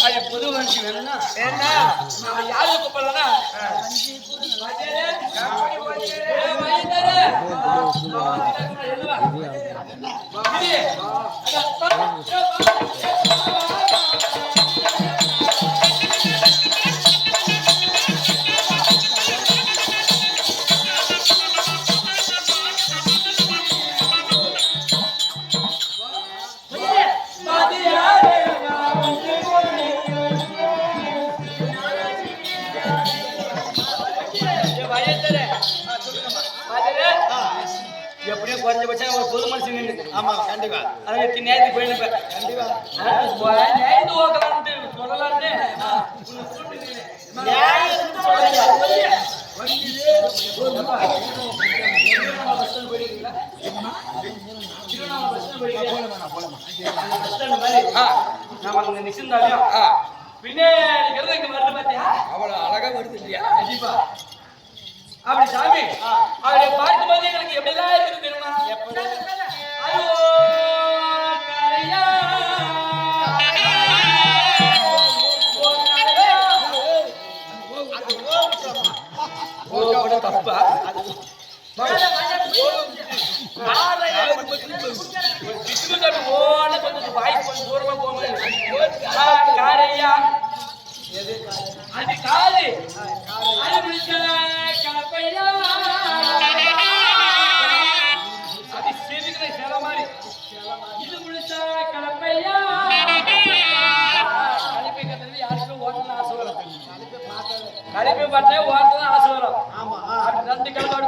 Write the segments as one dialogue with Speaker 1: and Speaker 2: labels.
Speaker 1: அது புது வண்டி வேணும்னா என்ன நான் யாருக்கு கூப்பிடலன்னா எப்படியும் குறைஞ்சபட்சம் ஒரு பொது மனுஷன். ஆமா கண்டிப்பா அதை நேரத்துக்கு போயிருப்பேன். கண்டிப்பா நேரத்து ஓக்கலான்ட்டு சொல்லலான்ட்டு நம்ம நிச்சந்தாலையும் பின்னாடி இங்க வருது பாத்தியா அவ்வளவு அழகா வருது இல்லையா? கண்டிப்பா அப்படி சாமி அவரை பார்க்கும்போது எனக்கு எப்படிலாம் இருக்குது தெரியுமா? தப்பா வாய்ஸ் கொஞ்சம் தூரமா போக காரையா அது காது அது முடிச்ச கலப்பையா அது செதுக்கிற சில மாதிரி இது முடிச்ச கலப்பையா கழிப்பை கத்துறது யாருக்கும் ஓட்டணும் ஆசை வரும். கழிப்பை பார்த்தே ஓட்டணும் ஆசை வரும். அப்படி ரெண்டு கலப்பாடு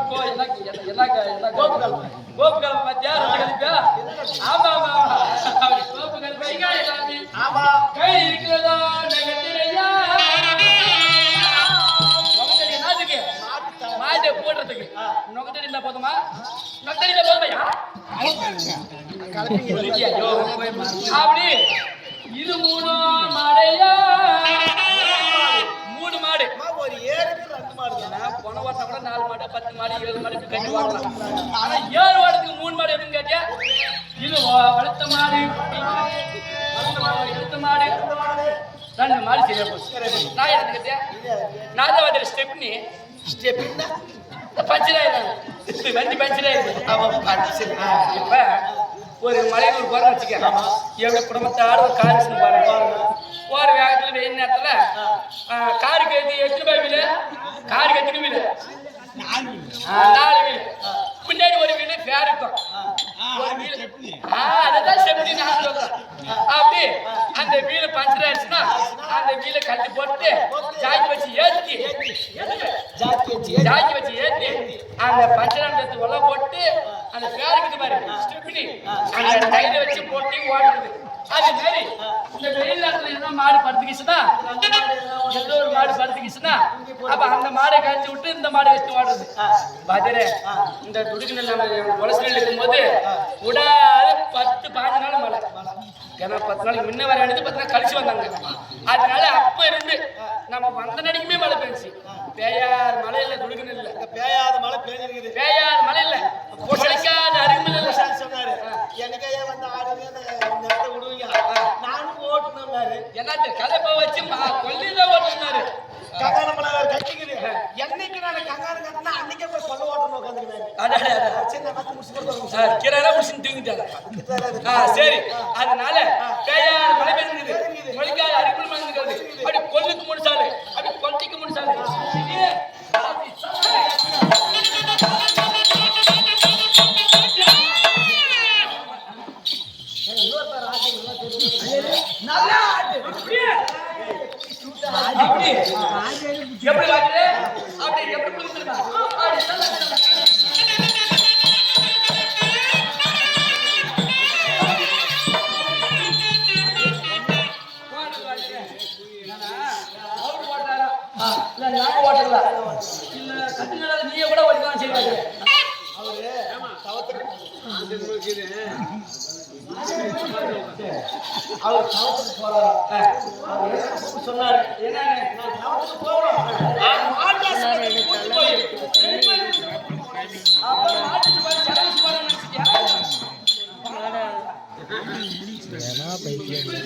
Speaker 1: கோப்பு கலப்பை பார்த்தியா? ரெண்டு கழிப்பா? ஆமா ஆமா அப்படி கோப்பு கலப்பை கை இருக்கிறதோ மாட்டை போடுறதுக்கு நொகத்தடி இருந்தா போதுமா? நொகத்தடி இருந்தா போதுமையா? அப்படி இது 3 மாடையா? 3 மாடு ஒரு ஏருக்கு 2 மாடு போன வருஷம் கூட 4 மாடு 10 மாடு 7 மாடு கட்டி வாங்கலாம். ஆனா 7 மாடுக்கு 3 மாடு எதுன்னு கேட்டியா? இது வளர்த்த மாடு எடுத்த மாடு 2 மாடு சரியா போச்சு. நான் எடுத்து கேட்டியா? நான் தான் வந்து ஸ்டெப்னி வண்டி பஞ்சராயிருக்கு. இப்ப ஒரு மலையூர் போற வச்சுக்க எவ்வளவு குடும்பத்தாடு ஒரு கார் பாருங்க போற வேகத்துல வெயில் நேரத்துல காருக்கு எத்தனை ரூபாய் வீடு? காருக்கு எத்தனை வீடு? 4 வீடு. பின்னாடி ஒரு வீடு பேருக்கும் ஒரு வீடு. அதான் செப்படி நான் சொல்றேன். அப்படி அந்த வீடு பஞ்சர் ஆயிடுச்சுன்னா அந்த வீடை கட்டி போட்டு ஜாக்கி வச்சு ஏத்தி அந்த பஞ்சர் உள்ள போட்டு அந்த பேருக்கு பாரு அந்த டைல வச்சு போட்டு ஓடுறது. அது மாதிரி இந்த வெயில் நேரத்துல என்ன மாடு படுத்துக்கிச்சுன்னா ஏதோ ஒரு மாடு படுத்துக்கிச்சுன்னா அப்ப அந்த மாடை கழிச்சு விட்டு இந்த மாடை வச்சு ஓடுறது. பாத்தீரே இந்த துடுக்கு நம்ம உலசில இருக்கும்போது விடாது 10-15 நாள் மழை. ஏன்னா 10 நாளைக்கு முன்ன வர எடுத்து 10 நாள் கழிச்சு வந்தாங்க. அதனால அப்ப இருந்து நம்ம வந்த நடிக்குமே மழை பெய்ஞ்சி பேயாத மழை இல்ல துடுக்குன்னு இல்ல. பேயாத மழை பெய்ஞ்சிருக்குது. பேயாத மழை இல்ல பொழைக்காத அருமை இல்ல சொன்னாரு. எனக்கையே வந்து ஆடுங்க நேரத்தை விடுவீங்க நானும் ஓட்டுனாரு. என்னது கலப்பை வச்சு கொல்லிதான் ஓட்டுனாரு. கங்கான மலை கட்டிக்குது. என்னைக்கு நான் கங்கான கட்டினா அன்னைக்கே போய் கொல்ல ஓட்டணும் உட்காந்துருக்காரு. சின்ன மத்து முடிச்சு கொடுத்தாங்க. கிராரா முடிச்சுன்னு தூங்கிட்டாங்க. சரி அதனால பேயாத மழை பெய்ஞ்சிருக்குது. பொழைக்காத அருமை மழை இருக்கிறது. அப்படி கொல்லுக்கு முடிச்சாரு அப்படி கொல்லிக்கு முடிச்சாரு. எப்படி வாக்குது அப்படி எப்படி புரிஞ்சுருக்கா நீயே கூட ஓடிதான் செய்வாங்க. அவரு அவர் தவத்துக்கு போறாரு. சொன்னாரு என்ன போறோம் பைத்தியம்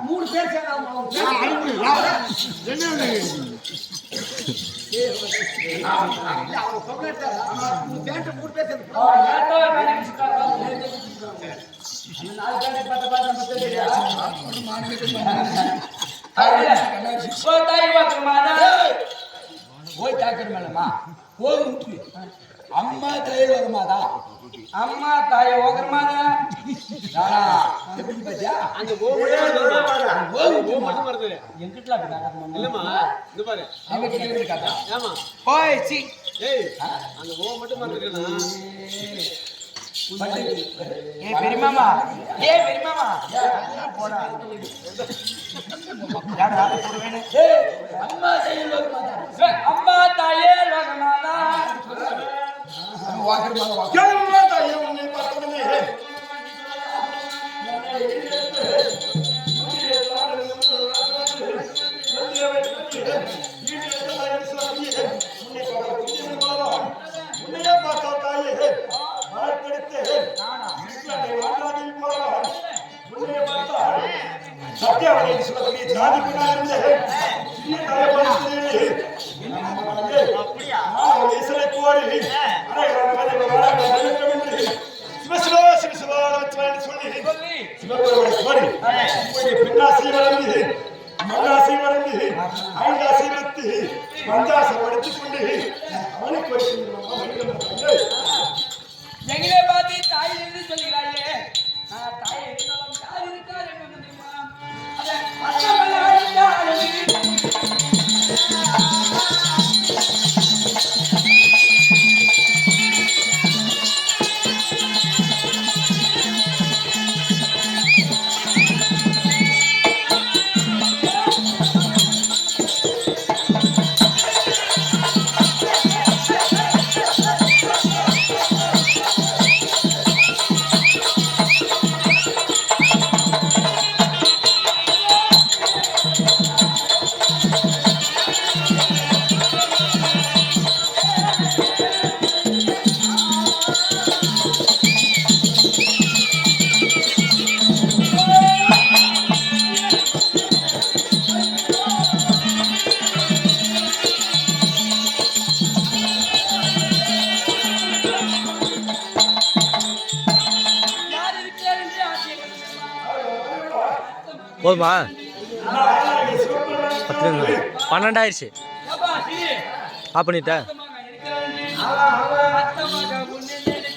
Speaker 2: மூணு பேர் நாலு பேருக்கு பார்த்து நம்ம தெரியுதா?
Speaker 1: ஓ தாய் வாக்குமாதா
Speaker 3: போய் தாக்கர் மேலமா போய் விட்டு அம்மா தையல் வருமாதா
Speaker 1: அம்மா தாய் ஓகரமாதா
Speaker 3: நானா எப்படி பாத்தியா
Speaker 4: அந்த ஓ மட்டும் வருது
Speaker 1: எங்கிட்ட அப்படி நடக்கணும்
Speaker 4: இல்லம்மா இது பாரு
Speaker 3: அவங்க கிட்ட இருக்காதா
Speaker 4: ஏமா
Speaker 1: ஓய் சி
Speaker 4: ஏய் அந்த ஓ மட்டும் வருதுன்னா
Speaker 1: ஏ பெரியமாமா போடா யாரா போடுவேனே
Speaker 3: அம்மா தையல் வருமாதா
Speaker 1: அம்மா தாயே லோகமாதா
Speaker 3: வாக்கர் மேல வாக்கர்
Speaker 2: கேளுமா தாயே உன்னை பார்த்தவனே. உன்னையே பார்த்தா தாயே மறக்கெடுத்து உன்னையே பார்த்தா சத்தியாவதை சொல்லக்கூடிய ஜாதி பெண்ணா இருந்து இசலை கோரி சிவசிவா சிவசிவா சொல்லி சிவபெருமானை கோரி பெண்ணாசி வளர்ந்து மண்ணாசி வளர்ந்து ஐந்தாசி வளர்த்து பஞ்சாசி வளர்த்து கொண்டு அவனுக்கு
Speaker 1: எங்களே பார்த்து தாய் என்று சொல்கிறாயே நான் தாயை இருந்தாலும் யார் இருக்கார் என்று தெரியுமா அதை மற்றவர்கள் அழைத்தார்கள். யார் இருக்கிறார் என்று ஆச்சரியப்படுகிறார்.
Speaker 5: போதுமா 12 ஆயிடுச்சு
Speaker 1: ஏப்பா, சிறி,
Speaker 5: ஆஃப் பண்ணிட்டேன்
Speaker 1: அத்தமாக இருக்கிறார் என்று அத்தமாக முன்னே